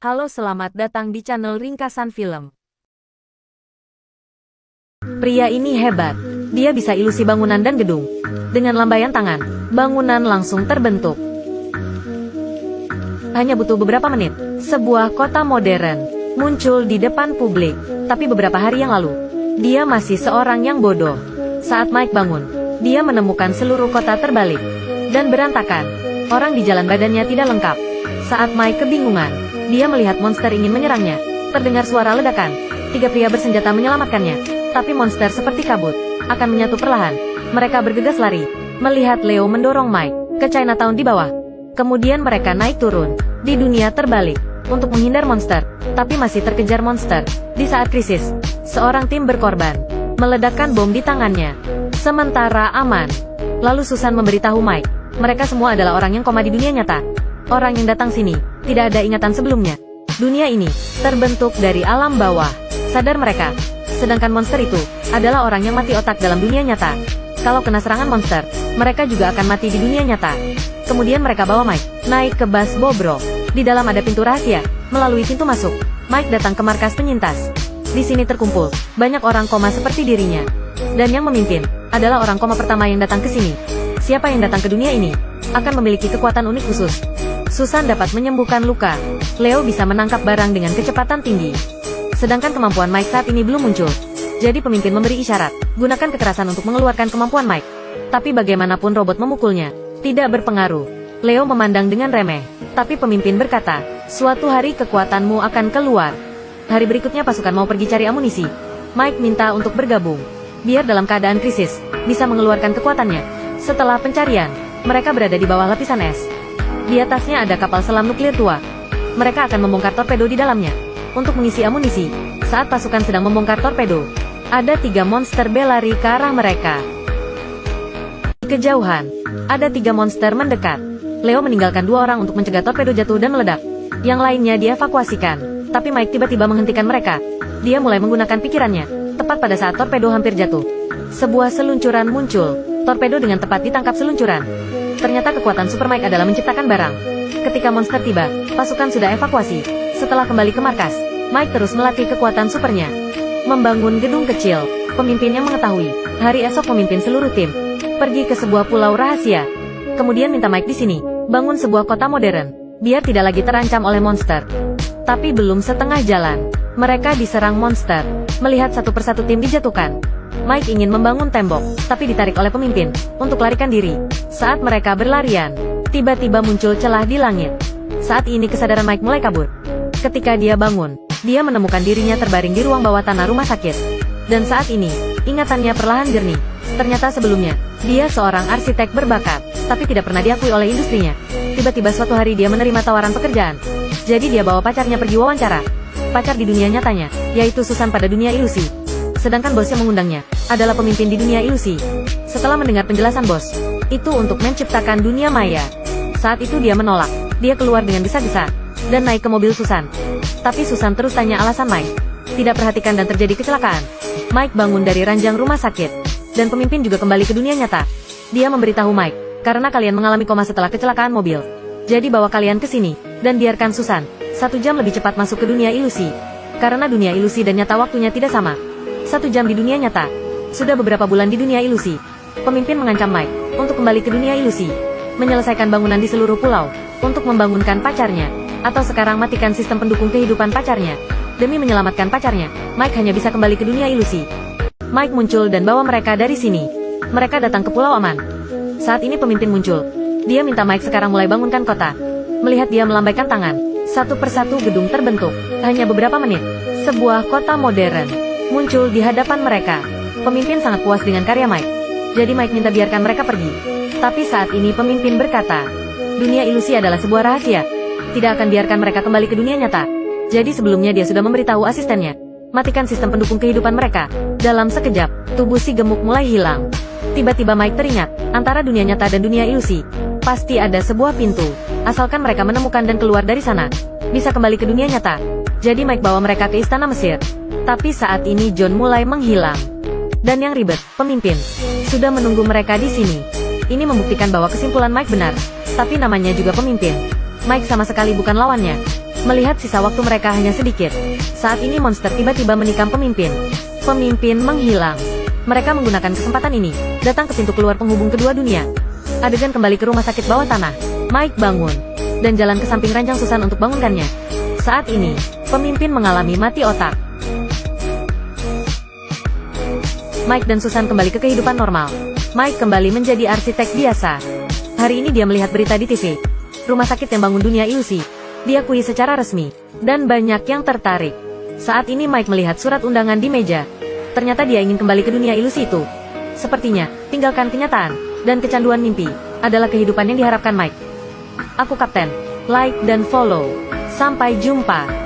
Halo, selamat datang di channel Ringkasan Film. Pria ini hebat. Dia bisa ilusi bangunan dan gedung. Dengan lambaian tangan, bangunan langsung terbentuk. Hanya butuh beberapa menit, sebuah kota modern muncul di depan publik. Tapi beberapa hari yang lalu, dia masih seorang yang bodoh. Saat Mike bangun, dia menemukan seluruh kota terbalik dan berantakan. Orang di jalan badannya tidak lengkap. Saat Mike kebingungan, dia melihat monster ingin menyerangnya. Terdengar suara ledakan. 3 pria bersenjata menyelamatkannya. Tapi monster seperti kabut, akan menyatu perlahan. Mereka bergegas lari, melihat Leo mendorong Mike ke Chinatown di bawah. Kemudian mereka naik turun di dunia terbalik untuk menghindar monster, tapi masih terkejar monster. Di saat krisis, seorang tim berkorban, meledakkan bom di tangannya. Sementara aman. Lalu Susan memberitahu Mike, mereka semua adalah orang yang koma di dunia nyata. Orang yang datang sini, tidak ada ingatan sebelumnya. Dunia ini terbentuk dari alam bawah. Sadar mereka. Sedangkan monster itu adalah orang yang mati otak dalam dunia nyata. Kalau kena serangan monster, mereka juga akan mati di dunia nyata. Kemudian mereka bawa Mike naik ke bas Bobrok. Di dalam ada pintu rahasia. Melalui pintu masuk, Mike datang ke markas penyintas. Di sini terkumpul banyak orang koma seperti dirinya. Dan yang memimpin adalah orang koma pertama yang datang ke sini. Siapa yang datang ke dunia ini akan memiliki kekuatan unik khusus. Susan dapat menyembuhkan luka. Leo bisa menangkap barang dengan kecepatan tinggi. Sedangkan kemampuan Mike saat ini belum muncul. Jadi pemimpin memberi isyarat, gunakan kekerasan untuk mengeluarkan kemampuan Mike. Tapi bagaimanapun robot memukulnya, tidak berpengaruh. Leo memandang dengan remeh. Tapi pemimpin berkata, suatu hari kekuatanmu akan keluar. Hari berikutnya pasukan mau pergi cari amunisi. Mike minta untuk bergabung. Biar dalam keadaan krisis, bisa mengeluarkan kekuatannya. Setelah pencarian, mereka berada di bawah lapisan es. Di atasnya ada kapal selam nuklir tua. Mereka akan membongkar torpedo di dalamnya untuk mengisi amunisi. Saat pasukan sedang membongkar torpedo, ada 3 monster berlari ke arah mereka. Di kejauhan, ada 3 monster mendekat. Leo meninggalkan 2 orang untuk mencegah torpedo jatuh dan meledak. Yang lainnya dievakuasikan. Tapi Mike tiba-tiba menghentikan mereka. Dia mulai menggunakan pikirannya. Tepat pada saat torpedo hampir jatuh, sebuah seluncuran muncul. Torpedo dengan tepat ditangkap seluncuran. Ternyata kekuatan Super Mike adalah menciptakan barang. Ketika monster tiba, pasukan sudah evakuasi. Setelah kembali ke markas, Mike terus melatih kekuatan supernya. Membangun gedung kecil. Pemimpin yang mengetahui, hari esok memimpin seluruh tim pergi ke sebuah pulau rahasia. Kemudian minta Mike di sini, bangun sebuah kota modern, biar tidak lagi terancam oleh monster. Tapi belum setengah jalan, mereka diserang monster. Melihat satu persatu tim dijatuhkan, Mike ingin membangun tembok, tapi ditarik oleh pemimpin untuk larikan diri. Saat mereka berlarian, tiba-tiba muncul celah di langit. Saat ini kesadaran Mike mulai kabur. Ketika dia bangun, dia menemukan dirinya terbaring di ruang bawah tanah rumah sakit. Dan saat ini, ingatannya perlahan jernih. Ternyata sebelumnya, dia seorang arsitek berbakat, tapi tidak pernah diakui oleh industrinya. Tiba-tiba suatu hari dia menerima tawaran pekerjaan. Jadi dia bawa pacarnya pergi wawancara. Pacar di dunia nyatanya, yaitu Susan pada dunia ilusi. Sedangkan bos yang mengundangnya, adalah pemimpin di dunia ilusi. Setelah mendengar penjelasan bos, itu untuk menciptakan dunia maya. Saat itu dia menolak. Dia keluar dengan gesa-gesa dan naik ke mobil Susan. Tapi Susan terus tanya alasan Mike. Tidak perhatikan dan terjadi kecelakaan. Mike bangun dari ranjang rumah sakit. Dan pemimpin juga kembali ke dunia nyata. Dia memberitahu Mike, karena kalian mengalami koma setelah kecelakaan mobil. Jadi bawa kalian ke sini, dan biarkan Susan 1 jam lebih cepat masuk ke dunia ilusi. Karena dunia ilusi dan nyata waktunya tidak sama. 1 jam di dunia nyata. Sudah beberapa bulan di dunia ilusi. Pemimpin mengancam Mike untuk kembali ke dunia ilusi. Menyelesaikan bangunan di seluruh pulau, untuk membangunkan pacarnya. Atau sekarang matikan sistem pendukung kehidupan pacarnya. Demi menyelamatkan pacarnya, Mike hanya bisa kembali ke dunia ilusi. Mike muncul dan bawa mereka dari sini. Mereka datang ke Pulau Aman. Saat ini pemimpin muncul. Dia minta Mike sekarang mulai bangunkan kota. Melihat dia melambaikan tangan, satu persatu gedung terbentuk. Hanya beberapa menit, sebuah kota modern muncul di hadapan mereka. Pemimpin sangat puas dengan karya Mike. Jadi Mike minta biarkan mereka pergi. Tapi saat ini pemimpin berkata, dunia ilusi adalah sebuah rahasia. Tidak akan biarkan mereka kembali ke dunia nyata. Jadi sebelumnya dia sudah memberitahu asistennya, matikan sistem pendukung kehidupan mereka. Dalam sekejap, tubuh si gemuk mulai hilang. Tiba-tiba Mike teringat, antara dunia nyata dan dunia ilusi, pasti ada sebuah pintu. Asalkan mereka menemukan dan keluar dari sana, bisa kembali ke dunia nyata. Jadi Mike bawa mereka ke istana Mesir. Tapi saat ini John mulai menghilang. Dan yang ribet, pemimpin sudah menunggu mereka di sini. Ini membuktikan bahwa kesimpulan Mike benar. Tapi namanya juga pemimpin. Mike sama sekali bukan lawannya. Melihat sisa waktu mereka hanya sedikit, saat ini monster tiba-tiba menikam pemimpin. Pemimpin menghilang. Mereka menggunakan kesempatan ini, datang ke pintu keluar penghubung kedua dunia. Adegan kembali ke rumah sakit bawah tanah. Mike bangun, dan jalan ke samping ranjang Susan untuk bangunkannya. Saat ini, pemimpin mengalami mati otak. Mike dan Susan kembali ke kehidupan normal. Mike kembali menjadi arsitek biasa. Hari ini dia melihat berita di TV. Rumah sakit yang bangun dunia ilusi. Diakui secara resmi. Dan banyak yang tertarik. Saat ini Mike melihat surat undangan di meja. Ternyata dia ingin kembali ke dunia ilusi itu. Sepertinya, tinggalkan kenyataan dan kecanduan mimpi adalah kehidupan yang diharapkan Mike. Aku Kapten. Like dan follow. Sampai jumpa.